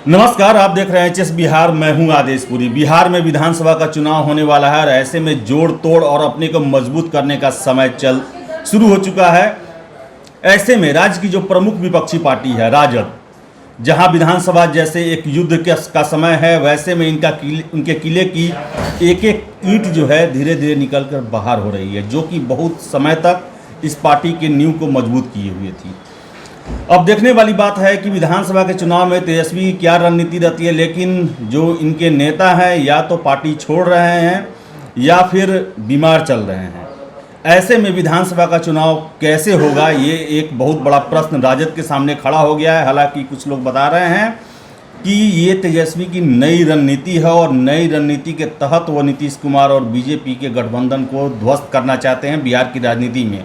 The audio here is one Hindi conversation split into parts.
नमस्कार, आप देख रहे हैं एचएस बिहार। मैं हूं आदेशपुरी। बिहार में विधानसभा का चुनाव होने वाला है और ऐसे में जोड़ तोड़ और अपने को मजबूत करने का समय शुरू हो चुका है। ऐसे में राज्य की जो प्रमुख विपक्षी पार्टी है राजद, जहां विधानसभा जैसे एक युद्ध का समय है, वैसे में उनके किले की एक एक ईंट जो है धीरे धीरे निकल कर बाहर हो रही है, जो कि बहुत समय तक इस पार्टी के नींव को मजबूत किए हुए थी। अब देखने वाली बात है कि विधानसभा के चुनाव में तेजस्वी की क्या रणनीति रहती है, लेकिन जो इनके नेता हैं या तो पार्टी छोड़ रहे हैं या फिर बीमार चल रहे हैं। ऐसे में विधानसभा का चुनाव कैसे होगा, ये एक बहुत बड़ा प्रश्न राजद के सामने खड़ा हो गया है। हालांकि कुछ लोग बता रहे हैं कि ये तेजस्वी की नई रणनीति है और नई रणनीति के तहत वो नीतीश कुमार और बीजेपी के गठबंधन को ध्वस्त करना चाहते हैं बिहार की राजनीति में।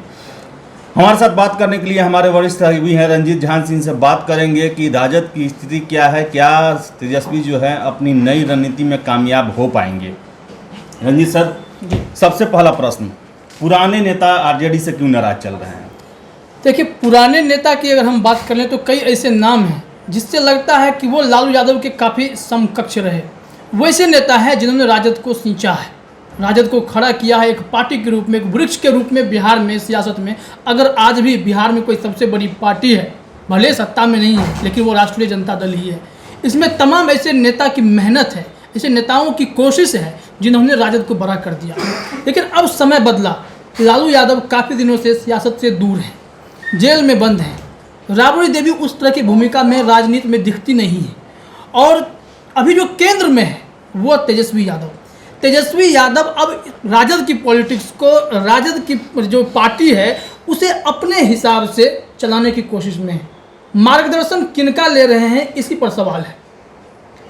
हमारे साथ बात करने के लिए हमारे वरिष्ठ सहयोगी हैं रंजीत झान सिंह से बात करेंगे कि राजद की स्थिति क्या है, क्या तेजस्वी जो है अपनी नई रणनीति में कामयाब हो पाएंगे। रंजीत सर, सबसे पहला प्रश्न, पुराने नेता आरजेडी से क्यों नाराज चल रहे हैं? देखिए, पुराने नेता की अगर हम बात कर लें तो कई ऐसे नाम हैं जिससे लगता है कि वो लालू यादव के काफ़ी समकक्ष रहे। वैसे नेता हैं जिन्होंने राजद को सींचा है, राजद को खड़ा किया है एक पार्टी के रूप में, एक वृक्ष के रूप में बिहार में सियासत में। अगर आज भी बिहार में कोई सबसे बड़ी पार्टी है, भले सत्ता में नहीं है, लेकिन वो राष्ट्रीय जनता दल ही है। इसमें तमाम ऐसे नेता की मेहनत है, ऐसे नेताओं की कोशिश है जिन्होंने राजद को बड़ा कर दिया। लेकिन अब समय बदला, लालू यादव काफ़ी दिनों से सियासत से दूर हैं, जेल में बंद हैं। राबड़ी देवी उस तरह की भूमिका में राजनीति में दिखती नहीं है। और अभी जो केंद्र में है वो तेजस्वी यादव अब राजद की पॉलिटिक्स को, राजद की जो पार्टी है उसे अपने हिसाब से चलाने की कोशिश में है। मार्गदर्शन किनका ले रहे हैं इसी पर सवाल है।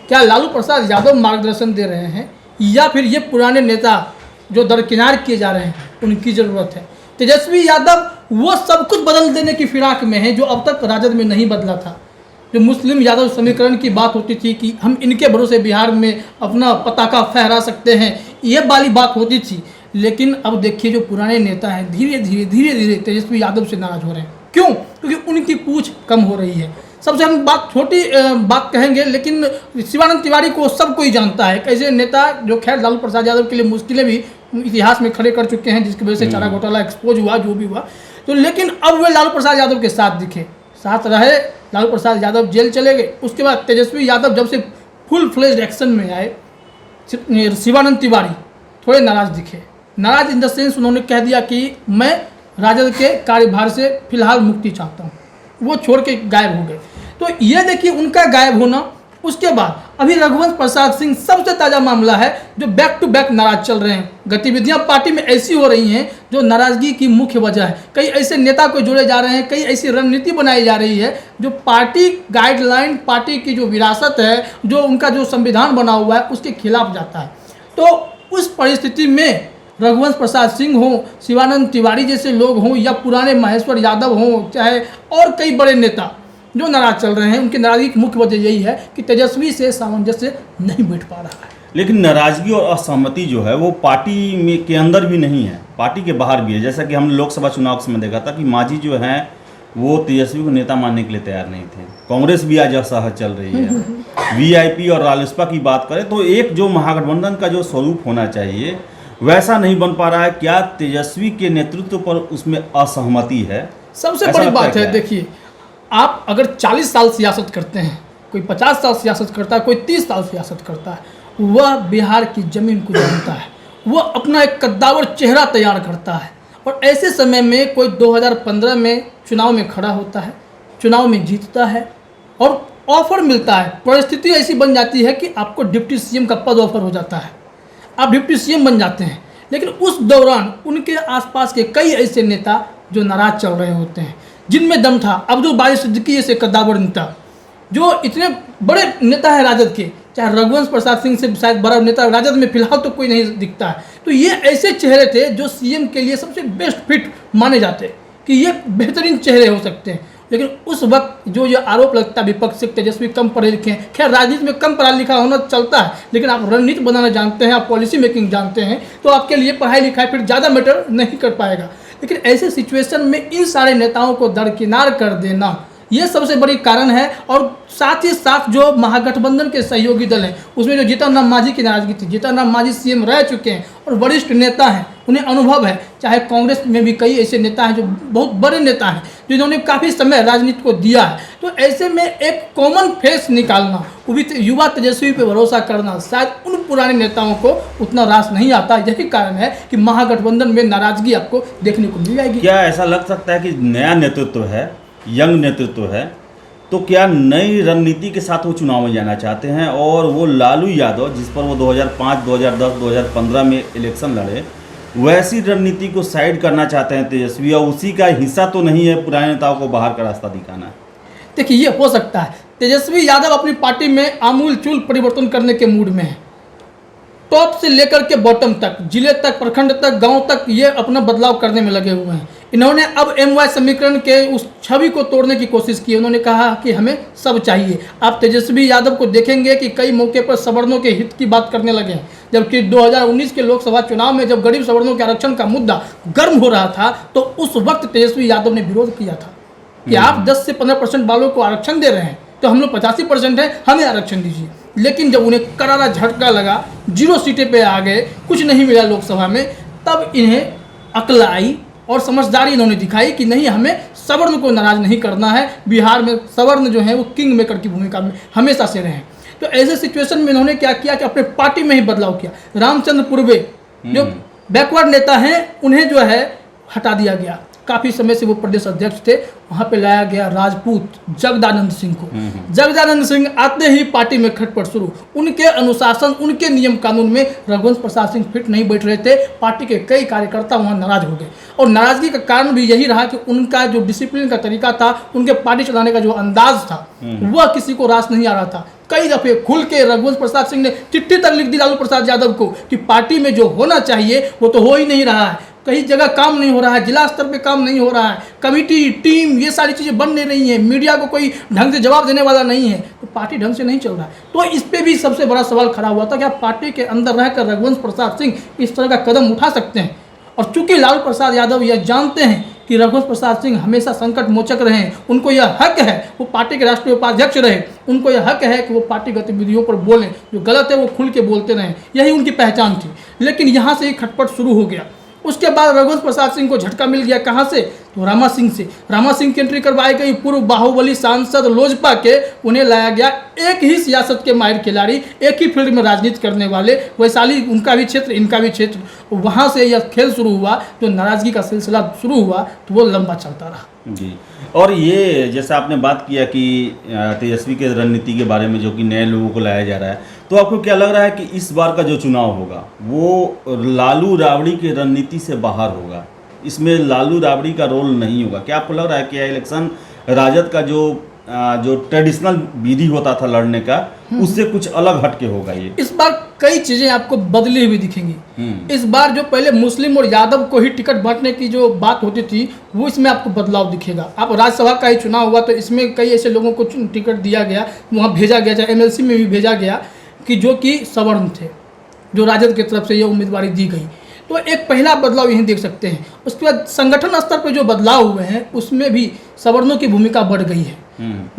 क्या लालू प्रसाद यादव मार्गदर्शन दे रहे हैं या फिर ये पुराने नेता जो दरकिनार किए जा रहे हैं उनकी ज़रूरत है? तेजस्वी यादव वो सब कुछ बदल देने की फिराक में है जो अब तक राजद में नहीं बदला था। जो मुस्लिम यादव समीकरण की बात होती थी कि हम इनके भरोसे बिहार में अपना पताका फहरा सकते हैं, ये वाली बात होती थी। लेकिन अब देखिए, जो पुराने नेता हैं धीरे धीरे तेजस्वी यादव से नाराज हो रहे हैं। क्यों? क्योंकि उनकी पूछ कम हो रही है। सबसे हम छोटी बात कहेंगे, लेकिन शिवानंद तिवारी को सब कोई जानता है, कैसे नेता जो खैर लालू प्रसाद यादव के लिए मुश्किलें भी इतिहास में खड़े कर चुके हैं, जिसकी वजह से चारा घोटाला एक्सपोज हुआ, जो भी हुआ। तो लेकिन अब वे लालू प्रसाद यादव के साथ दिखे, साथ रहे। लालू प्रसाद यादव जेल चले गए, उसके बाद तेजस्वी यादव जब से फुल फ्लेज्ड एक्शन में आए, शिवानंद तिवारी थोड़े नाराज दिखे। नाराज इन द सेंस उन्होंने कह दिया कि मैं राजद के कार्यभार से फिलहाल मुक्ति चाहता हूँ, वो छोड़ के गायब हो गए। तो ये देखिए उनका गायब होना। उसके बाद अभी रघुवंश प्रसाद सिंह सबसे ताज़ा मामला है, जो बैक टू बैक नाराज चल रहे हैं। गतिविधियां पार्टी में ऐसी हो रही हैं जो नाराजगी की मुख्य वजह है। कई ऐसे नेता को जोड़े जा रहे हैं, कई ऐसी रणनीति बनाई जा रही है जो पार्टी गाइडलाइन, पार्टी की जो विरासत है, जो उनका जो संविधान बना हुआ है, उसके खिलाफ जाता है। तो उस परिस्थिति में रघुवंश प्रसाद सिंह हो, शिवानंद तिवारी जैसे लोग हों, या पुराने महेश्वर यादव हों, चाहे और कई बड़े नेता जो नाराज चल रहे हैं, उनकी नाराजगी की मुख्य वजह यही है कि तेजस्वी से सामंजस्य नहीं बैठ पा रहा है। लेकिन नाराजगी और असहमति जो है वो पार्टी में के अंदर भी नहीं है, पार्टी के बाहर भी है। जैसा कि हमने लोकसभा चुनाव के समय देखा था कि मांझी जो है वो तेजस्वी को नेता मानने के लिए तैयार नहीं थे। कांग्रेस भी आज असहज चल रही है। वीआईपी और रालोसपा की बात करें तो एक जो महागठबंधन का जो स्वरूप होना चाहिए वैसा नहीं बन पा रहा है। क्या तेजस्वी के नेतृत्व पर उसमें असहमति है? सबसे बड़ी बात है, देखिए, आप अगर 40 साल सियासत करते हैं, कोई 50 साल सियासत करता है, कोई 30 साल सियासत करता है, वह बिहार की ज़मीन को जानता है, वह अपना एक कद्दावर चेहरा तैयार करता है। और ऐसे समय में कोई 2015 में चुनाव में खड़ा होता है, चुनाव में जीतता है और ऑफर मिलता है। परिस्थिति ऐसी बन जाती है कि आपको डिप्टी सीएम का पद ऑफर हो जाता है, आप डिप्टी सीएम बन जाते हैं। लेकिन उस दौरान उनके आसपास के कई ऐसे नेता जो नाराज चल रहे होते हैं, जिनमें दम था। अब्दुल बारी सिद्दीकी जैसे कद्दावर नेता, जो इतने बड़े नेता है राजद के, चाहे रघुवंश प्रसाद सिंह से शायद बड़ा नेता राजद में फिलहाल तो कोई नहीं दिखता है। तो ये ऐसे चेहरे थे जो सीएम के लिए सबसे बेस्ट फिट माने जाते कि ये बेहतरीन चेहरे हो सकते हैं। लेकिन उस वक्त जो ये आरोप लगता है विपक्ष से तेजस्वी कम पढ़े लिखे हैं, खैर राजनीति में कम पढ़ा लिखा होना चलता है, लेकिन आप रणनीति बनाना जानते हैं, आप पॉलिसी मेकिंग जानते हैं, तो आपके लिए पढ़ाई लिखाई फिर ज़्यादा मैटर नहीं कर पाएगा। लेकिन ऐसे सिचुएशन में इन सारे नेताओं को दरकिनार कर देना ये सबसे बड़ी कारण है। और साथ ही साथ जो महागठबंधन के सहयोगी दल हैं उसमें जो जीतन राम मांझी की नाराजगी थी, जीतन राम मांझी सीएम रह चुके हैं और वरिष्ठ नेता हैं, उन्हें अनुभव है। चाहे कांग्रेस में भी कई ऐसे नेता हैं जो बहुत बड़े नेता हैं जिन्होंने काफ़ी समय राजनीति को दिया है, तो ऐसे में एक कॉमन फेस निकालना, वो भी युवा तेजस्वी पे भरोसा करना, शायद उन पुराने नेताओं को उतना रास नहीं आता। यही कारण है कि महागठबंधन में नाराजगी आपको देखने को मिल जाएगी। क्या ऐसा लग सकता है कि नया नेतृत्व है, यंग नेतृत्व है, तो क्या नई रणनीति के साथ वो चुनाव में जाना चाहते हैं और वो लालू यादव जिस पर वो 2005, 2010, 2015 में इलेक्शन लड़े, वैसी रणनीति को साइड करना चाहते हैं तेजस्वी, और उसी का हिस्सा तो नहीं है पुराने नेताओं को बाहर का रास्ता दिखाना? देखिए, ये हो सकता है। तेजस्वी यादव अपनी पार्टी में आमूल चूल परिवर्तन करने के मूड में है। टॉप से लेकर के बॉटम तक, जिले तक, प्रखंड तक, गांव तक, ये अपना बदलाव करने में लगे हुए हैं। इन्होंने अब MY समीकरण के उस छवि को तोड़ने की कोशिश की। उन्होंने कहा कि हमें सब चाहिए। आप तेजस्वी यादव को देखेंगे कि कई मौके पर सवर्णों के हित की बात करने लगे हैं, जबकि 2019 के लोकसभा चुनाव में जब गरीब सवर्णों के आरक्षण का मुद्दा गर्म हो रहा था तो उस वक्त तेजस्वी यादव ने विरोध किया था कि आप 10 से 15% वालों को आरक्षण दे रहे हैं, तो हम लोग 85% हैं, हमें आरक्षण दीजिए। लेकिन जब उन्हें करारा झटका लगा, 0 सीटें पे आ गए, कुछ नहीं मिला लोकसभा में, तब इन्हें अक्ल आई और समझदारी इन्होंने दिखाई कि नहीं, हमें सवर्ण को नाराज नहीं करना है। बिहार में सवर्ण जो है वो किंग मेकर की भूमिका में हमेशा से रहे। तो ऐसे सिचुएशन में इन्होंने क्या किया कि अपने पार्टी में ही बदलाव किया। रामचंद्र पूर्वे जो बैकवर्ड नेता हैं उन्हें जो है हटा दिया गया। काफ़ी समय से वो प्रदेश अध्यक्ष थे, वहाँ पे लाया गया राजपूत जगदानंद सिंह को। जगदानंद सिंह आते ही पार्टी में खटपट शुरू। उनके अनुशासन, उनके नियम कानून में रघुवंश प्रसाद सिंह फिट नहीं बैठ रहे थे। पार्टी के कई कार्यकर्ता वहाँ नाराज हो गए और नाराजगी का कारण भी यही रहा कि उनका जो डिसिप्लिन का तरीका था, उनके पार्टी चलाने का जो अंदाज था, वह किसी को रास नहीं आ रहा था। कई दफे खुल के रघुवंश प्रसाद सिंह ने चिट्ठी तक लिख दी लालू प्रसाद यादव को कि पार्टी में जो होना चाहिए वो तो हो ही नहीं रहा है, कई जगह काम नहीं हो रहा है, जिला स्तर पे काम नहीं हो रहा है, कमेटी, टीम, ये सारी चीज़ें बन नहीं रही हैं, मीडिया को कोई ढंग से जवाब देने वाला नहीं है, तो पार्टी ढंग से नहीं चल रहा है। तो इस पे भी सबसे बड़ा सवाल खड़ा हुआ था कि आप पार्टी के अंदर रहकर रघुवंश प्रसाद सिंह इस तरह का कदम उठा सकते हैं। और चूंकि लालू प्रसाद यादव यह जानते हैं कि रघुवंश प्रसाद सिंह हमेशा संकट मोचक रहे हैं, उनको यह हक है, वो पार्टी के राष्ट्रीय उपाध्यक्ष रहे, उनको यह हक है कि वो पार्टी गतिविधियों पर बोलें, जो गलत है वो खुल के बोलते रहें, यही उनकी पहचान थी। लेकिन यहाँ से ही खटपट शुरू हो गया। उसके बाद रघुवंश प्रसाद सिंह को झटका मिल गया, कहाँ से? तो रामा सिंह से। रामा सिंह की एंट्री करवाई गई, पूर्व बाहुबली सांसद लोजपा के, उन्हें लाया गया। एक ही सियासत के माहिर खिलाड़ी, एक ही फील्ड में राजनीति करने वाले, वैशाली उनका भी क्षेत्र, इनका भी क्षेत्र, वहाँ से यह खेल शुरू हुआ। जो नाराजगी का सिलसिला शुरू हुआ तो वो लंबा चलता रहा जी। और ये जैसा आपने बात किया कि तेजस्वी के रणनीति के बारे में, जो कि नए लोगों को लाया जा रहा है, तो आपको क्या लग रहा है कि इस बार का जो चुनाव होगा वो लालू राबड़ी की रणनीति से बाहर होगा? इसमें लालू राबड़ी का रोल नहीं होगा? क्या आपको लग रहा है कि यह इलेक्शन राजद का जो ट्रेडिशनल विधि होता था लड़ने का, उससे कुछ अलग हटके होगा? ये इस बार कई चीजें आपको बदली हुई दिखेंगी। इस बार जो पहले मुस्लिम और यादव को ही टिकट बांटने की जो बात होती थी, वो इसमें आपको बदलाव दिखेगा। आप राज्यसभा का ही चुनाव हुआ तो इसमें कई ऐसे लोगों को टिकट दिया गया, वहाँ भेजा गया, चाहे MLC में भी भेजा गया कि जो कि सवर्ण थे, जो राजद की तरफ से ये उम्मीदवारी दी गई। तो एक पहला बदलाव यहीं देख सकते हैं। उसके बाद संगठन स्तर पर जो बदलाव हुए हैं उसमें भी सवर्णों की भूमिका बढ़ गई है,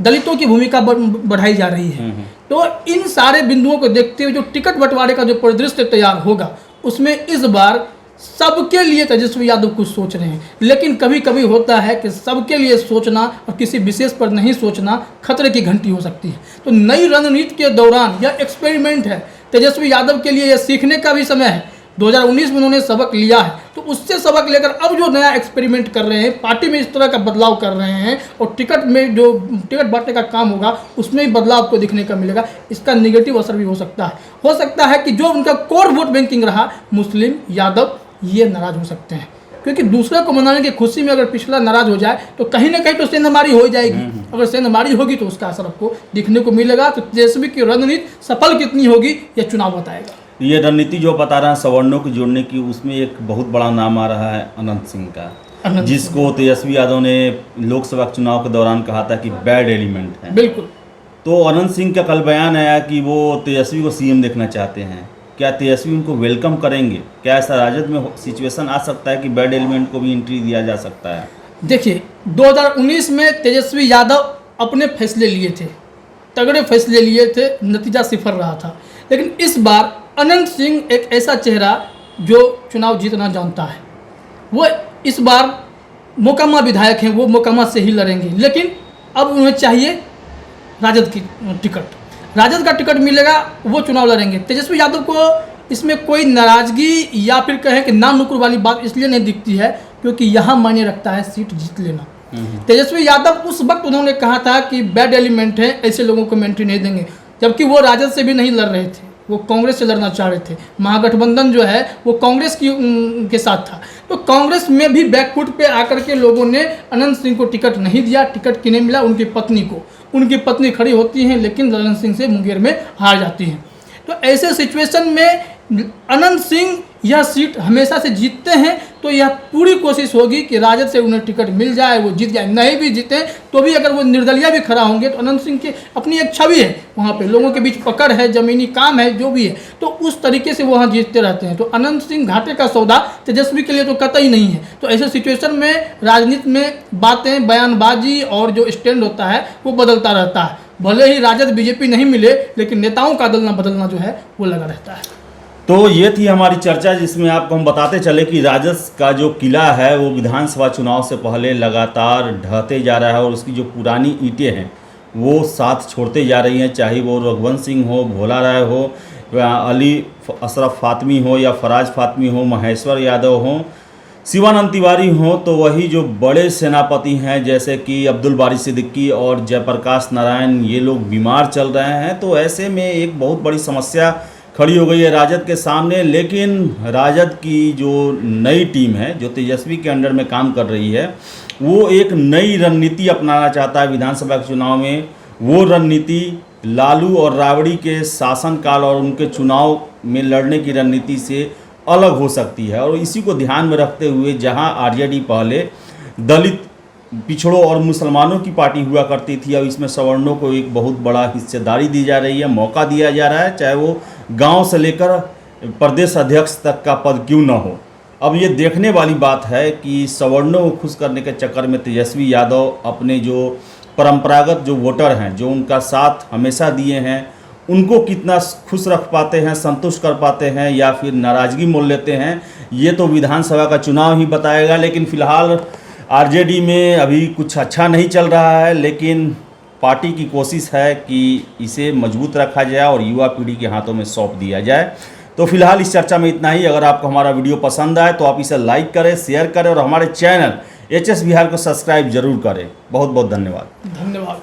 दलितों की भूमिका बढ़ाई जा रही है। तो इन सारे बिंदुओं को देखते हुए जो टिकट बंटवारे का जो परिदृश्य तैयार होगा, उसमें इस बार सबके लिए तेजस्वी यादव कुछ सोच रहे हैं। लेकिन कभी कभी होता है कि सबके लिए सोचना और किसी विशेष पर नहीं सोचना खतरे की घंटी हो सकती है। तो नई रणनीति के दौरान यह एक्सपेरिमेंट है। तेजस्वी यादव के लिए यह सीखने का भी समय है। 2019 में उन्होंने सबक लिया है, तो उससे सबक लेकर अब जो नया एक्सपेरिमेंट कर रहे हैं, पार्टी में इस तरह का बदलाव कर रहे हैं, और टिकट में जो टिकट बांटने का काम होगा उसमें भी बदलाव आपको दिखने का मिलेगा। इसका नेगेटिव असर भी हो सकता है कि जो उनका कोर वोट बैंकिंग रहा, मुस्लिम, यादव, ये नाराज हो सकते हैं। क्योंकि दूसरे को मनाने की खुशी में अगर पिछला नाराज हो जाए तो कहीं ना कहीं तो सेंधमारी हो जाएगी। अगर सेंधमारी होगी तो उसका असर आपको दिखने को मिलेगा। तो तेजस्वी की रणनीति सफल कितनी होगी यह चुनाव बताएगा। ये रणनीति जो बता रहा है सवर्णों को जोड़ने की, उसमें एक बहुत बड़ा नाम आ रहा है अनंत सिंह का, जिसको तेजस्वी यादव ने लोकसभा चुनाव के दौरान कहा था कि बैड एलिमेंट है। बिल्कुल। तो अनंत सिंह का कल बयान आया कि वो तेजस्वी को CM देखना चाहते हैं। क्या तेजस्वी उनको वेलकम करेंगे? क्या ऐसा राजद में सिचुएशन आ सकता है कि बैड एलिमेंट को भी एंट्री दिया जा सकता है? देखिए, 2019 में तेजस्वी यादव अपने फैसले लिए थे, तगड़े फैसले लिए थे, नतीजा सिफर रहा था। लेकिन इस बार अनंत सिंह एक ऐसा चेहरा जो चुनाव जीतना जानता है, वो इस बार मोकामा विधायक हैं, वो मोकामा से ही लड़ेंगे। लेकिन अब उन्हें चाहिए राजद की टिकट, राजद का टिकट मिलेगा वो चुनाव लड़ेंगे। तेजस्वी यादव को इसमें कोई नाराज़गी या फिर कहें कि नाम नुकुर वाली बात इसलिए नहीं दिखती है क्योंकि यहाँ मायने रखता है सीट जीत लेना। तेजस्वी यादव उस वक्त उन्होंने कहा था कि बैड एलिमेंट है, ऐसे लोगों को एंट्री नहीं देंगे, जबकि वो राजद से भी नहीं लड़ रहे थे, वो कांग्रेस से लड़ना चाह रहे थे। महागठबंधन जो है वो कांग्रेस के साथ था, तो कांग्रेस में भी बैकफुट पे आकर के लोगों ने अनंत सिंह को टिकट नहीं दिया। टिकट किन्हें मिला? उनकी पत्नी को। उनकी पत्नी खड़ी होती हैं लेकिन ललन सिंह से मुंगेर में हार जाती हैं। तो ऐसे सिचुएशन में अनंत सिंह यह सीट हमेशा से जीतते हैं, तो यह पूरी कोशिश होगी कि राजद से उन्हें टिकट मिल जाए, वो जीत जाए। नहीं भी जीते तो भी अगर वो निर्दलीय भी खड़ा होंगे तो अनंत सिंह की अपनी एक छवि है, वहाँ पे लोगों के बीच पकड़ है, ज़मीनी काम है, जो भी है, तो उस तरीके से वो वहाँ जीतते रहते हैं। तो अनंत सिंह घाटे का सौदा तेजस्वी के लिए तो कतई नहीं है। तो ऐसे सिचुएशन में राजनीति में बातें, बयानबाजी और जो स्टैंड होता है वो बदलता रहता है। भले ही राजद बीजेपी नहीं मिले, लेकिन नेताओं का अदलना बदलना जो है वो लगा रहता है। तो ये थी हमारी चर्चा, जिसमें आपको हम बताते चले कि राजद का जो किला है वो विधानसभा चुनाव से पहले लगातार ढहते जा रहा है और उसकी जो पुरानी ईंटें हैं वो साथ छोड़ते जा रही हैं, चाहे वो रघुवंश सिंह हो, भोला राय हो, अली अशरफ फातमी हो या फराज फातमी हो, महेश्वर यादव हो, शिवानंद तिवारी हो, तो वही जो बड़े सेनापति हैं जैसे कि अब्दुल बारी सिद्दीकी और जयप्रकाश नारायण, ये लोग बीमार चल रहे हैं। तो ऐसे में एक बहुत बड़ी समस्या खड़ी हो गई है राजद के सामने। लेकिन राजद की जो नई टीम है जो तेजस्वी के अंडर में काम कर रही है, वो एक नई रणनीति अपनाना चाहता है विधानसभा के चुनाव में। वो रणनीति लालू और राबड़ी के शासनकाल और उनके चुनाव में लड़ने की रणनीति से अलग हो सकती है। और इसी को ध्यान में रखते हुए जहां आरजेडी पहले दलित, पिछड़ों और मुसलमानों की पार्टी हुआ करती थी, अब इसमें सवर्णों को एक बहुत बड़ा हिस्सेदारी दी जा रही है, मौका दिया जा रहा है, चाहे वो गांव से लेकर प्रदेश अध्यक्ष तक का पद क्यों न हो। अब ये देखने वाली बात है कि सवर्णों को खुश करने के चक्कर में तेजस्वी यादव अपने जो परंपरागत जो वोटर हैं, जो उनका साथ हमेशा दिए हैं, उनको कितना खुश रख पाते हैं, संतुष्ट कर पाते हैं या फिर नाराज़गी मोल लेते हैं, ये तो विधानसभा का चुनाव ही बताएगा। लेकिन फ़िलहाल आरजेडी में अभी कुछ अच्छा नहीं चल रहा है, लेकिन पार्टी की कोशिश है कि इसे मजबूत रखा जाए और युवा पीढ़ी के हाथों में सौंप दिया जाए। तो फिलहाल इस चर्चा में इतना ही। अगर आपको हमारा वीडियो पसंद आए तो आप इसे लाइक करें, शेयर करें और हमारे चैनल एचएस बिहार को सब्सक्राइब जरूर करें। बहुत बहुत धन्यवाद।